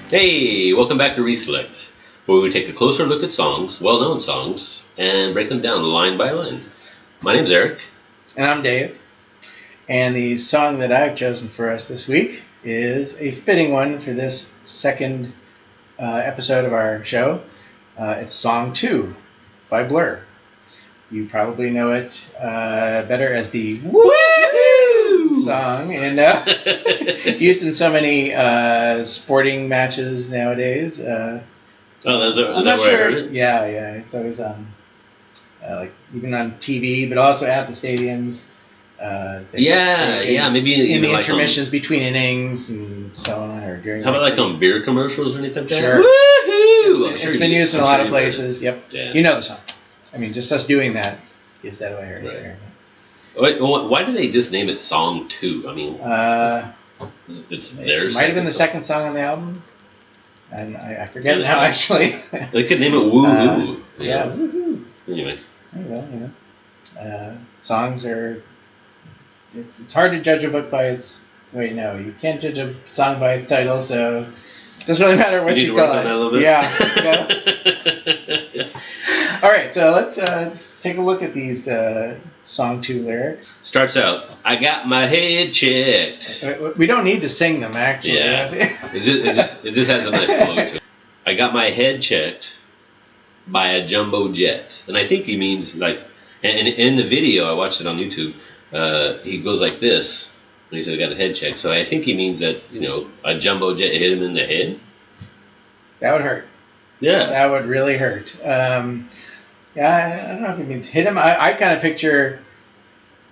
Hey, welcome back to Reselect, where we take a closer look at songs, well-known songs, and break them down line by line. My name's Eric. And I'm Dave. And the song that I've chosen for us this week is a fitting one for this second episode of our show. It's Song 2 by Blur. You probably know it better as the Woo song, and used in so many sporting matches nowadays. Is that not where sure. I heard it? Yeah, it's always on, like even on TV, but also at the stadiums. Maybe in the like intermissions between innings and so on, or during. How about like on beer commercials or anything like that? Sure. Woohoo! It's been used in a lot of places. Yep. Yeah. You know the song. I mean, just us doing that gives that away right there. Wait, why did they just name it Song 2? I mean, it's theirs. It might have been the second song on the album. And I forget now, actually. They could name it Woohoo. Yeah, Woohoo. Anyway. Well, songs are... It's hard to judge a book by its... Wait, no, you can't judge a song by its title, so... It doesn't really matter what you call it. A little bit. Yeah. All right, so let's take a look at these Song 2 lyrics. Starts out, I got my head checked. We don't need to sing them, actually. Yeah. it just has a nice flow to it. I got my head checked by a jumbo jet. And I think he means like, and in the video, I watched it on YouTube, he goes like this when he said I got a head checked. So I think he means that, a jumbo jet hit him in the head. That would hurt. Yeah. That would really hurt. I don't know if it means hit him. I kind of picture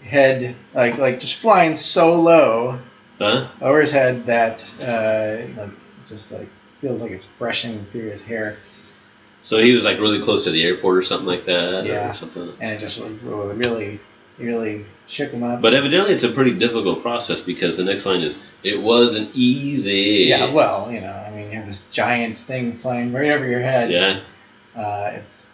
head like just flying so low over his head that just like feels like it's brushing through his hair. So he was like really close to the airport or something like that. Yeah. Or something. And it just really shook him up. But evidently it's a pretty difficult process because the next line is, it wasn't easy. Yeah, well, I mean, you have this giant thing flying right over your head. Yeah. It's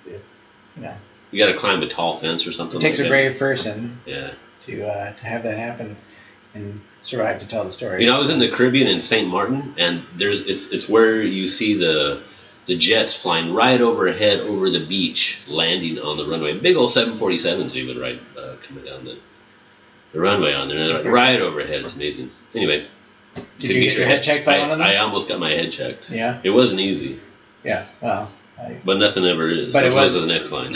you got to climb a tall fence or something. It takes like a brave person. Yeah. To have that happen and survive to tell the story. I was in the Caribbean in St. Martin, and it's where you see the jets flying right overhead over the beach, landing on the runway. Big old 747s even coming down the runway on there. And they're like right overhead. It's amazing. Anyway. Did you get your head checked by one of them? I almost got my head checked. Yeah. It wasn't easy. Yeah. Well. But nothing ever is. But it was the next line.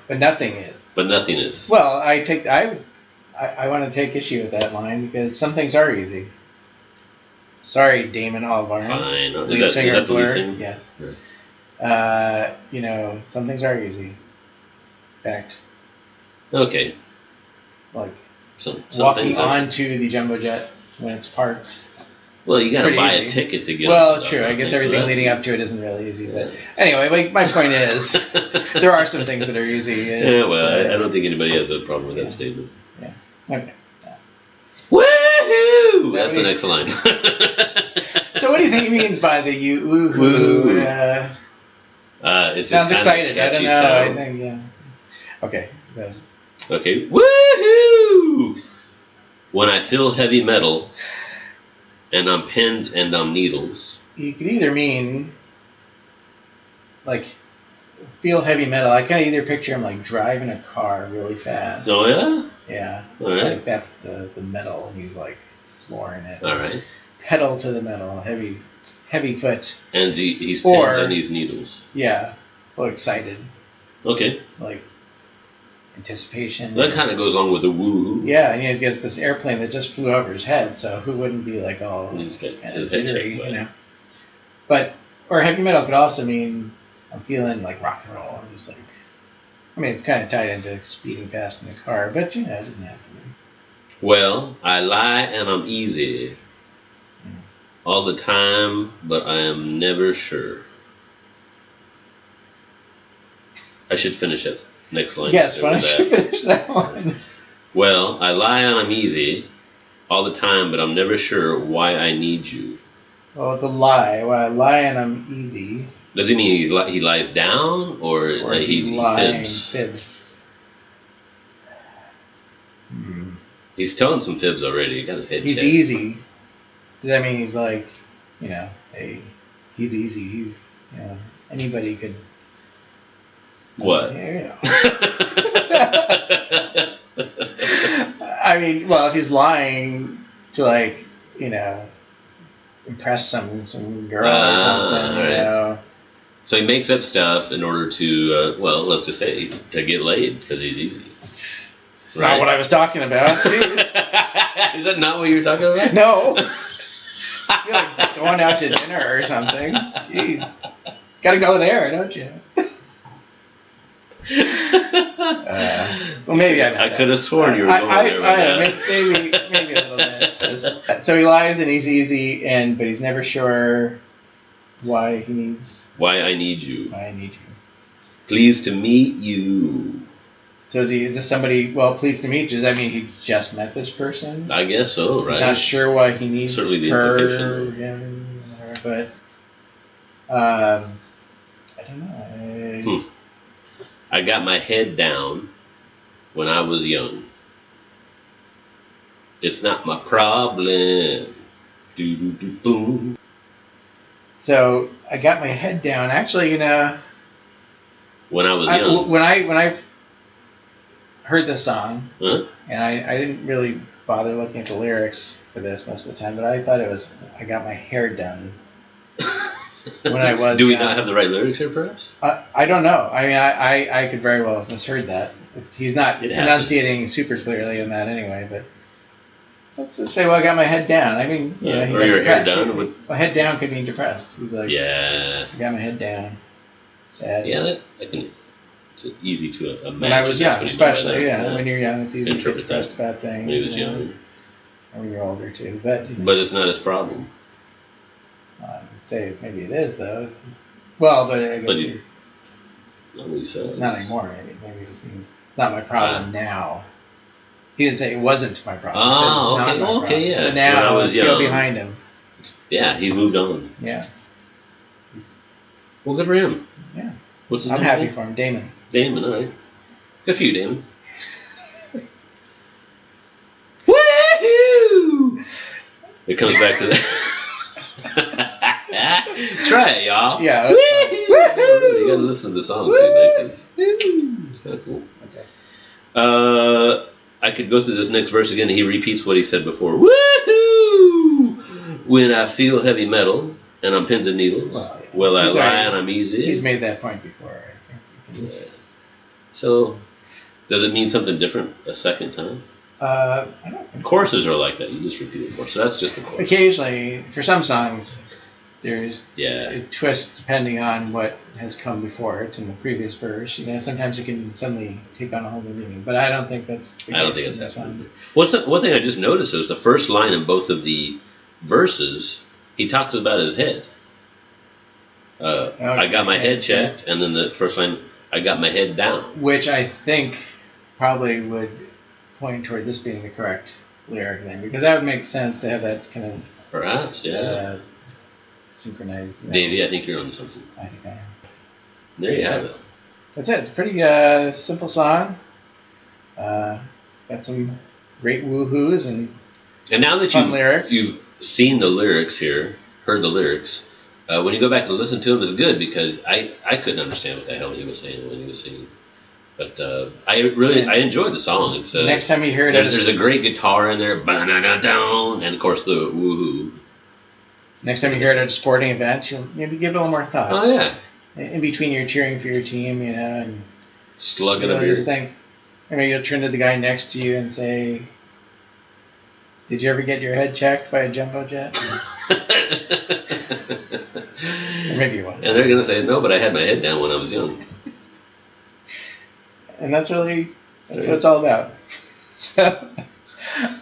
But nothing is. But nothing is. Well, I want to take issue with that line because some things are easy. Sorry, Damon Albarn. Fine. Lead singer of Blur. Yes. Yeah. Some things are easy. In fact. Okay. Like some walking onto the jumbo jet when it's parked. Well, you got to buy a ticket to get. Well, true. I guess everything leading up to it isn't really easy. But anyway, my point is, there are some things that are easy. Yeah, well, I don't think anybody has a problem with that statement. Yeah. Okay. Woohoo! That's the next line. So what do you think he means by the woohoo? It sounds excited. I don't know. Sound. I think, yeah. Okay. Okay. Woohoo! When I feel heavy metal, and on pins and on needles. You could either mean like feel heavy metal. I kind of either picture him like driving a car really fast. Oh yeah. Yeah. All right. Like that's the metal. He's like flooring it. All right. Pedal to the metal, heavy foot. And he's pins and he's needles. Yeah. Well, excited. Okay. Like anticipation. That kind of goes along with the woo. Yeah, and he gets this airplane that just flew over his head, so who wouldn't be like all kind of jittery, But heavy metal could also mean I'm feeling like rock and roll. I'm just like, I mean, it's kind of tied into like speeding fast in the car, but it doesn't have to be. Well, I lie and I'm easy all the time, but I am never sure. I should finish it. Next line. Yes, why don't you finish that one? Well, I lie and I'm easy all the time, but I'm never sure why I need you. Well, the lie. Well, I lie and I'm easy. Does he mean he lies down, or is he fibs? He's telling some fibs already. He got his head He's checked. easy. Does that mean he's like, hey, he's easy. He's, anybody could. What? I mean, well, if he's lying to impress some girl or something, right. So he makes up stuff in order to, let's just say to get laid because he's easy. That's not what I was talking about. Jeez. Is that not what you were talking about? No. I feel like going out to dinner or something. Jeez. Gotta go there, don't you? Well, maybe I could have sworn you were going there. Maybe a little bit. So he lies and he's easy, but he's never sure why he needs. Why I need you. Why I need you. Pleased to meet you. So is this somebody? Well, pleased to meet you. Does that mean he just met this person? I guess so. Right. He's not sure why he needs her. But I don't know. I got my head down when I was young. It's not my problem. Boom. So I got my head down. Actually, when I was young. When I heard the song, huh? And I didn't really bother looking at the lyrics for this most of the time, but I thought it was I got my hair done. When I was Do we not have the right lyrics here, perhaps? I don't know. I mean, I could very well have misheard that. He's not enunciating super clearly in that anyway, but let's just say, I got my head down. I mean, he got your depressed. head down? Head down could mean depressed. He's like, yeah. I got my head down. Sad. Yeah, that can. It's easy to imagine. When I was young, especially, when you're young, it's easy to get Interpret depressed about things. When he was young. Or when you're older, too. But it's not his problem. I'd say maybe it is, though. Well, but I guess not what he said. Not anymore, maybe. Maybe it just means not my problem now. He didn't say it wasn't my problem. He said it's not my problem. Yeah. So now let's go behind him. Yeah, he's moved on. Yeah. Well, good for him. Yeah. What's his I'm name? happy for him. Damon. Damon, all right. Good for you, Damon. Woohoo! It comes back to that. Try it, y'all. Yeah. Woohoo! You gotta listen to the song too. It's kind of cool. Okay. I could go through this next verse again. He repeats what he said before. Woohoo! When I feel heavy metal and I'm pins and needles. Well, I lie and I'm easy. He's made that point before. So, does it mean something different a second time? I don't think Choruses are like that. You just repeat the chorus. So that's just the chorus. Occasionally, for some songs, there's a twist depending on what has come before it in the previous verse. Sometimes it can suddenly take on a whole new meaning. But I don't think that's the case. I don't think it's that one. One thing I just noticed is the first line in both of the verses, he talks about his head. I got my head checked, and then the first line, I got my head down. Which I think probably would point toward this being the correct lyric then, because that would make sense to have that kind of perhaps, synchronized. Davey, I think you're on something. I think I am. There you have it. That's it. It's a pretty simple song. Got some great woohoos and now that lyrics. You've seen the lyrics here, heard the lyrics. When you go back and listen to them, it's good because I couldn't understand what the hell he was saying when he was singing. But I enjoyed the song. It's next time you hear it, there's a great guitar in there, and of course the woohoo. Next time you hear it at a sporting event, you'll maybe give it a little more thought. Oh yeah. In between you're cheering for your team, and slugging a beer. Just think, maybe you'll turn to the guy next to you and say, "Did you ever get your head checked by a jumbo jet?" Or maybe you won't. And they're gonna say no, but I had my head down when I was young. And that's what it's all about. So,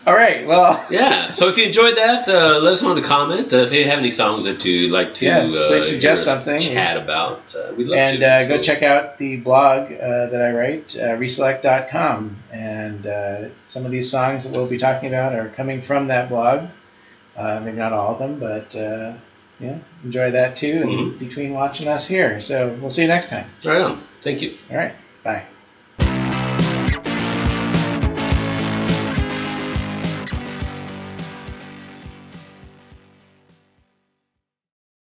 all right, well. Yeah, so if you enjoyed that, let us know in a comment. If you have any songs that you'd like to please suggest something. Chat about, we'd love to. And go check out the blog that I write, Reselect.com. And some of these songs that we'll be talking about are coming from that blog. Maybe not all of them, but enjoy that too in between watching us here. So we'll see you next time. Right on. Thank you. All right. Bye.